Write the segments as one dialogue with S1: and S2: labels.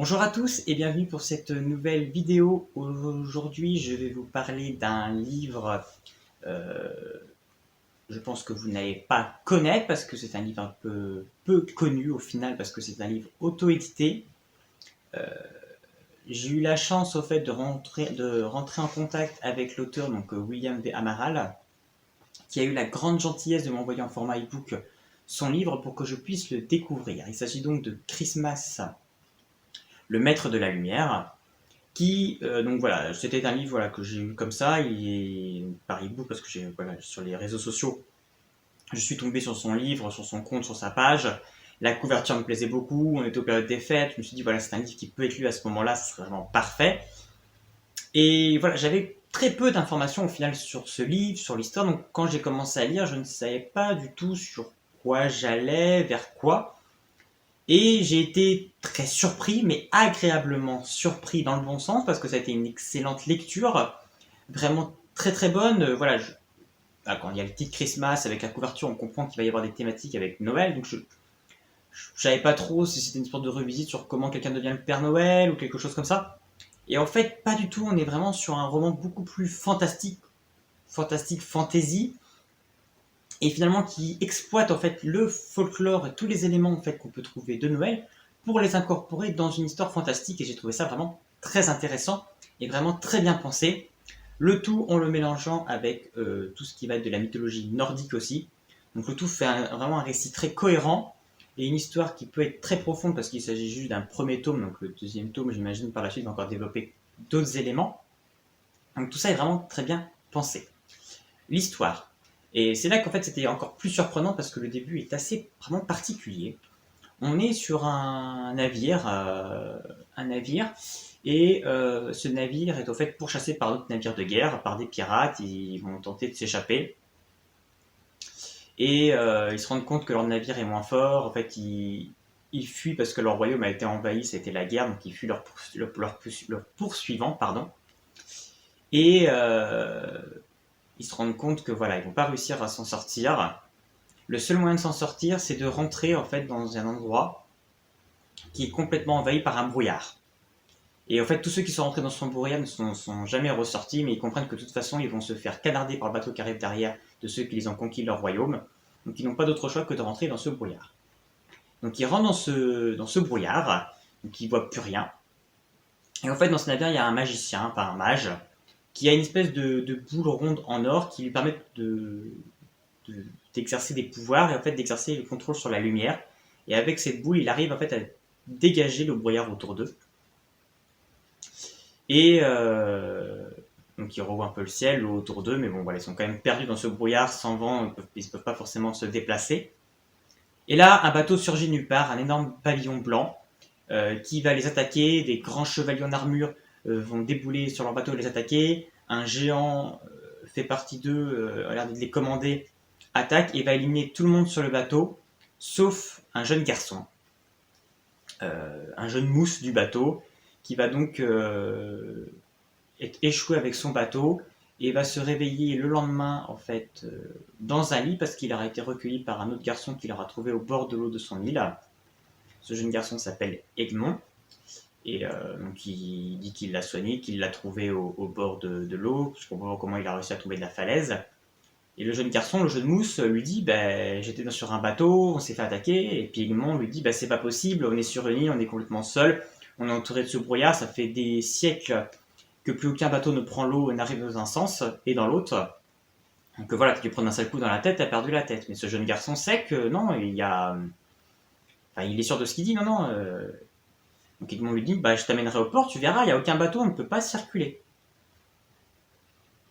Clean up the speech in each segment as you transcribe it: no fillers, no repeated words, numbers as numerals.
S1: Bonjour à tous et bienvenue pour cette nouvelle vidéo. Aujourd'hui, je vais vous parler d'un livre, euh, je pense que vous n'allez pas connaître parce que c'est un livre un peu connu au final parce que c'est un livre auto-édité. J'ai eu la chance au fait de rentrer en contact avec l'auteur, donc William V. Amaral, qui a eu la grande gentillesse de m'envoyer en format e-book son livre pour que je puisse le découvrir. Il s'agit donc de Christmas, le maître de la lumière. Donc voilà, c'était un livre voilà, que j'ai eu comme ça, il est par ebook parce que sur les réseaux sociaux, je suis tombé sur son livre, sur son compte, sur sa page. La couverture me plaisait beaucoup, on était aux périodes des fêtes, je me suis dit voilà, c'est un livre qui peut être lu à ce moment-là, ce serait vraiment parfait. Et voilà, j'avais très peu d'informations au final sur ce livre, sur l'histoire, donc quand j'ai commencé à lire, je ne savais pas du tout sur quoi j'allais, vers quoi. Et j'ai été très surpris, mais agréablement surpris dans le bon sens, parce que ça a été une excellente lecture, vraiment très très bonne. Quand il y a le titre Christmas avec la couverture, on comprend qu'il va y avoir des thématiques avec Noël, donc je ne savais pas trop si c'était une sorte de revisite sur comment quelqu'un devient le Père Noël ou quelque chose comme ça. Et en fait, pas du tout, on est vraiment sur un roman beaucoup plus fantastique fantasy, et finalement qui exploite en fait le folklore et tous les éléments en fait qu'on peut trouver de Noël pour les incorporer dans une histoire fantastique, et j'ai trouvé ça vraiment très intéressant et vraiment très bien pensé. Le tout en le mélangeant avec tout ce qui va être de la mythologie nordique aussi. Donc le tout fait vraiment un récit très cohérent et une histoire qui peut être très profonde parce qu'il s'agit juste d'un premier tome, donc le deuxième tome j'imagine par la suite va encore développer d'autres éléments. Donc tout ça est vraiment très bien pensé. L'histoire. Et c'est là qu'en fait c'était encore plus surprenant parce que le début est assez vraiment particulier. On est sur un navire, et ce navire est au fait pourchassé par d'autres navires de guerre, par des pirates. Ils vont tenter de s'échapper et ils se rendent compte que leur navire est moins fort. En fait, ils fuient parce que leur royaume a été envahi, c'était la guerre, donc ils fuient leur poursuivant, pardon. Et ils se rendent compte que voilà, ils vont pas réussir à s'en sortir. Le seul moyen de s'en sortir, c'est de rentrer en fait dans un endroit qui est complètement envahi par un brouillard. Et en fait, tous ceux qui sont rentrés dans son brouillard ne sont jamais ressortis, mais ils comprennent que de toute façon, ils vont se faire canarder par le bateau qui arrive derrière de ceux qui les ont conquis leur royaume. Donc ils n'ont pas d'autre choix que de rentrer dans ce brouillard. Donc ils rentrent dans ce brouillard, donc ils ne voient plus rien. Et en fait, dans ce navire, il y a un magicien, enfin un mage, qui a une espèce de boule ronde en or qui lui permet d'exercer des pouvoirs et en fait d'exercer le contrôle sur la lumière. Et avec cette boule, il arrive en fait à dégager le brouillard autour d'eux. Et donc ils revoient un peu le ciel autour d'eux, mais bon voilà, ils sont quand même perdus dans ce brouillard sans vent, ils ne peuvent pas forcément se déplacer. Et là, un bateau surgit nulle part, un énorme pavillon blanc qui va les attaquer. Des grands chevaliers en armure vont débouler sur leur bateau et les attaquer. Un géant fait partie d'eux, a l'air de les commander, attaque et va éliminer tout le monde sur le bateau, sauf un jeune garçon, un jeune mousse du bateau, qui va donc est échoué avec son bateau et va se réveiller le lendemain en fait dans un lit parce qu'il aura été recueilli par un autre garçon qu'il aura trouvé au bord de l'eau de son île. Ce jeune garçon s'appelle Egmont et donc il dit qu'il l'a soigné, qu'il l'a trouvé au bord de l'eau. Je comprends pas comment il a réussi à tomber de la falaise. Et le jeune garçon, le jeune mousse, lui dit j'étais sur un bateau, on s'est fait attaquer. Et puis Egmont lui dit c'est pas possible, on est sur une île, on est complètement seul, on est entouré de ce brouillard, ça fait des siècles que plus aucun bateau ne prend l'eau et n'arrive dans un sens et dans l'autre. Donc voilà, tu lui prends un seul coup dans la tête, t'as perdu la tête. Mais ce jeune garçon sait que non, il est sûr de ce qu'il dit, non, non. Donc Egmont lui dit je t'amènerai au port, tu verras, il n'y a aucun bateau, on ne peut pas circuler.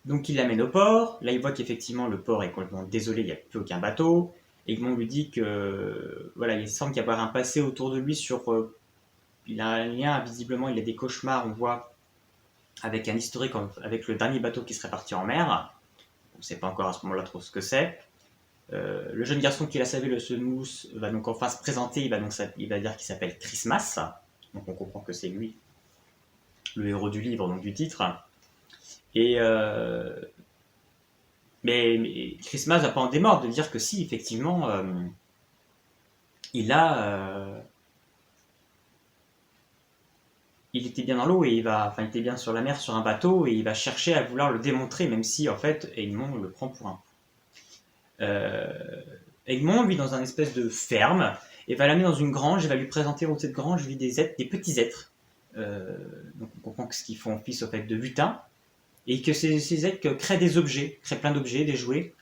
S1: Donc il l'amène au port, là il voit qu'effectivement le port est complètement désolé, il n'y a plus aucun bateau. Egmont lui dit que voilà, il semble y avoir un passé autour de lui il a un lien, visiblement il a des cauchemars, on voit, avec un historique avec le dernier bateau qui serait parti en mer. On ne sait pas encore à ce moment-là trop ce que c'est. Le jeune garçon qui l'a sauvé, le Semous, va donc enfin se présenter, il va dire qu'il s'appelle Christmas. Donc on comprend que c'est lui, le héros du livre, donc du titre. Et mais Christmas va pas en démordre de dire que si, effectivement, il a il était bien dans l'eau et il était bien sur la mer sur un bateau et il va chercher à vouloir le démontrer, même si en fait Egmont le prend pour un. Euh, Egmont vit dans un espèce de ferme et va l'amener dans une grange et va lui présenter au cette grange vit des petits êtres. Donc on comprend que ce qu'ils font fils au fait de lutins et que ces êtres créent des objets, créent plein d'objets, des jouets.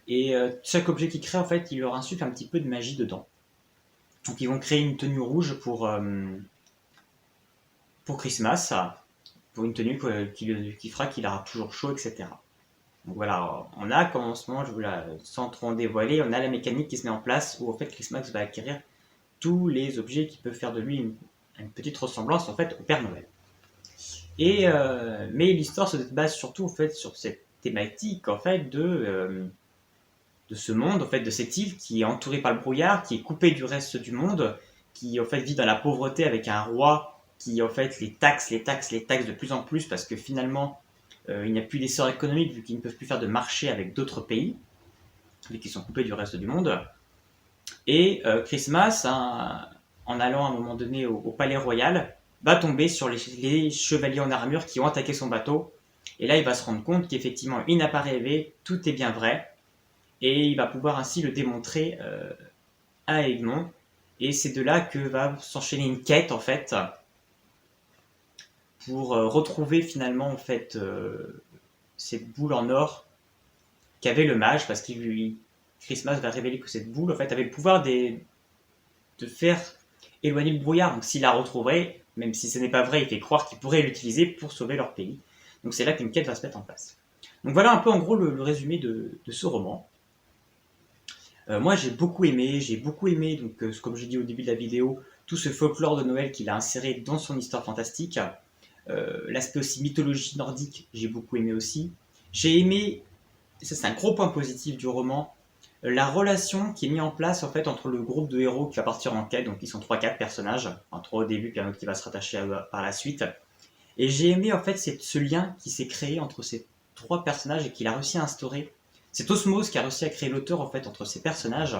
S1: Et chaque objet qu'ils créent, en fait, il leur insuffle un petit peu de magie dedans. Donc ils vont créer une tenue rouge pour Christmas, pour une tenue qui fera qu'il aura toujours chaud, etc. Donc voilà, on a comme en ce moment, sans trop en dévoiler, on a la mécanique qui se met en place où en fait Christmas va acquérir tous les objets qui peuvent faire de lui une petite ressemblance en fait au Père Noël. Mais l'histoire se base surtout en fait sur cette thématique en fait de ce monde, en fait, de cette île qui est entourée par le brouillard, qui est coupée du reste du monde, qui en fait vit dans la pauvreté avec un roi qui en fait les taxe de plus en plus parce que finalement il n'y a plus d'essor économique vu qu'ils ne peuvent plus faire de marché avec d'autres pays, vu qu'ils sont coupés du reste du monde. Et Christmas, hein, en allant à un moment donné au palais royal, va tomber sur les chevaliers en armure qui ont attaqué son bateau. Et là, il va se rendre compte qu'effectivement, il n'a pas rêvé, tout est bien vrai et il va pouvoir ainsi le démontrer à Egmont. Et c'est de là que va s'enchaîner une quête en fait pour retrouver finalement en fait cette boule en or qu'avait le mage parce qu'il Christmas va révéler que cette boule en fait avait le pouvoir de faire éloigner le brouillard. Donc s'il la retrouverait, même si ce n'est pas vrai, il fait croire qu'il pourrait l'utiliser pour sauver leur pays. Donc c'est là qu'une quête va se mettre en place. Donc voilà un peu en gros le résumé de ce roman. Moi j'ai beaucoup aimé, donc comme je dis au début de la vidéo, tout ce folklore de Noël qu'il a inséré dans son histoire fantastique. L'aspect aussi mythologie nordique, j'ai beaucoup aimé aussi. J'ai aimé, ça c'est un gros point positif du roman, la relation qui est mise en place en fait entre le groupe de héros qui va partir en quête, donc ils sont 3-4 personnages, enfin 3 au début puis un autre qui va se rattacher par la suite. Et j'ai aimé en fait ce lien qui s'est créé entre ces 3 personnages et qu'il a réussi à instaurer. Cette osmose qui a réussi à créer l'auteur en fait entre ces personnages,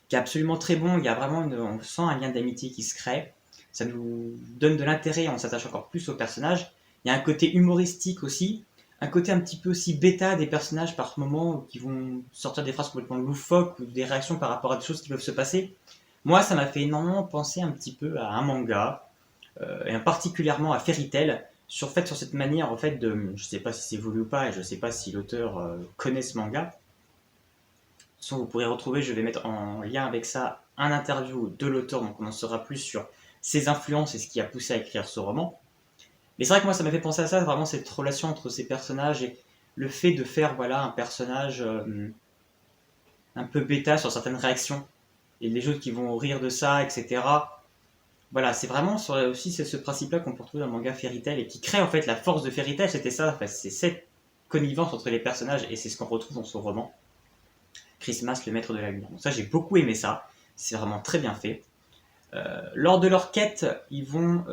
S1: qui est absolument très bon. Il y a vraiment on sent un lien d'amitié qui se crée. Ça nous donne de l'intérêt, on s'attache encore plus aux personnages. Il y a un côté humoristique aussi, un côté un petit peu aussi bêta des personnages par moments qui vont sortir des phrases complètement loufoques ou des réactions par rapport à des choses qui peuvent se passer. Moi, ça m'a fait énormément penser un petit peu à un manga, et particulièrement à Fairy Tail, sur cette manière en fait de, je sais pas si c'est voulu ou pas, et je sais pas si l'auteur connaît ce manga. Sinon, vous pourrez retrouver, je vais mettre en lien avec ça un interview de l'auteur, donc on en saura plus sur ses influences et ce qui a poussé à écrire ce roman. Mais c'est vrai que moi, ça m'a fait penser à ça, vraiment cette relation entre ces personnages et le fait de faire voilà un personnage un peu bêta sur certaines réactions et les autres qui vont rire de ça, etc. Voilà, c'est vraiment aussi ce principe-là qu'on peut retrouver dans le manga Fairy Tail et qui crée en fait la force de Fairy Tail, c'était ça, enfin, c'est cette connivence entre les personnages et c'est ce qu'on retrouve dans ce roman. Christmas, le maître de la lumière. Donc ça, j'ai beaucoup aimé ça. C'est vraiment très bien fait. Lors de leur quête, ils vont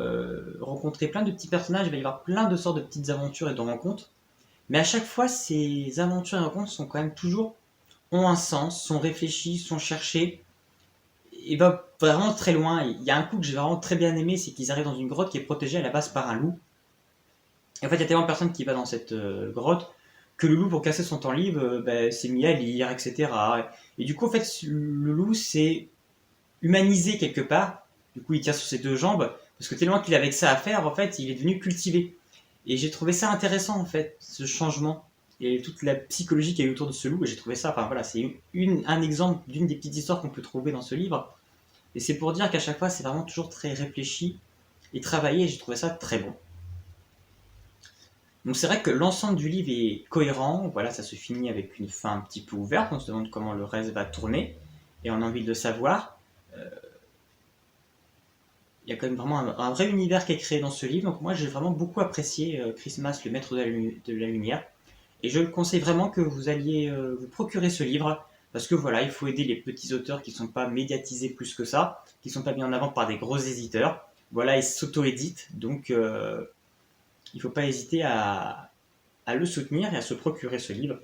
S1: rencontrer plein de petits personnages. Il va y avoir plein de sortes de petites aventures et de rencontres. Mais à chaque fois, ces aventures et rencontres sont quand même toujours ont un sens, sont réfléchies, sont cherchées et va vraiment très loin. Il y a un coup que j'ai vraiment très bien aimé, c'est qu'ils arrivent dans une grotte qui est protégée à la base par un loup. Et en fait, il y a tellement de personnes qui vont dans cette grotte que le loup, pour casser son temps libre, s'est mis à lire, etc. Et du coup, en fait, le loup s'est humanisé quelque part. Du coup, il tient sur ses 2 jambes, parce que tellement qu'il avait que ça à faire, en fait, il est devenu cultivé. Et j'ai trouvé ça intéressant, en fait, ce changement. Et toute la psychologie qu'il y a eu autour de ce loup, et j'ai trouvé ça, enfin voilà, c'est un exemple d'une des petites histoires qu'on peut trouver dans ce livre. Et c'est pour dire qu'à chaque fois, c'est vraiment toujours très réfléchi et travaillé, et j'ai trouvé ça très bon. Donc c'est vrai que l'ensemble du livre est cohérent, voilà, ça se finit avec une fin un petit peu ouverte, on se demande comment le reste va tourner, et on a envie de le savoir. Il y a quand même vraiment un vrai univers qui est créé dans ce livre, donc moi j'ai vraiment beaucoup apprécié Christmas, le maître de la lumière, et je conseille vraiment que vous alliez vous procurer ce livre, parce que voilà, il faut aider les petits auteurs qui ne sont pas médiatisés plus que ça, qui ne sont pas mis en avant par des gros éditeurs. Voilà, ils s'auto-éditent, donc il ne faut pas hésiter à le soutenir et à se procurer ce livre.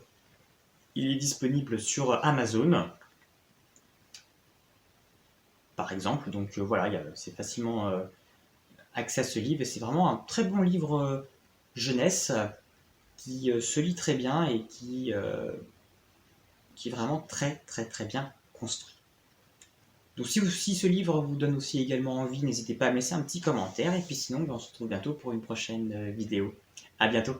S1: Il est disponible sur Amazon, par exemple, donc voilà, c'est facilement accès à ce livre. Et c'est vraiment un très bon livre jeunesse qui se lit très bien et qui est vraiment très très très bien construit. Donc si ce livre vous donne aussi également envie, n'hésitez pas à me laisser un petit commentaire. Et puis sinon, on se retrouve bientôt pour une prochaine vidéo. À bientôt.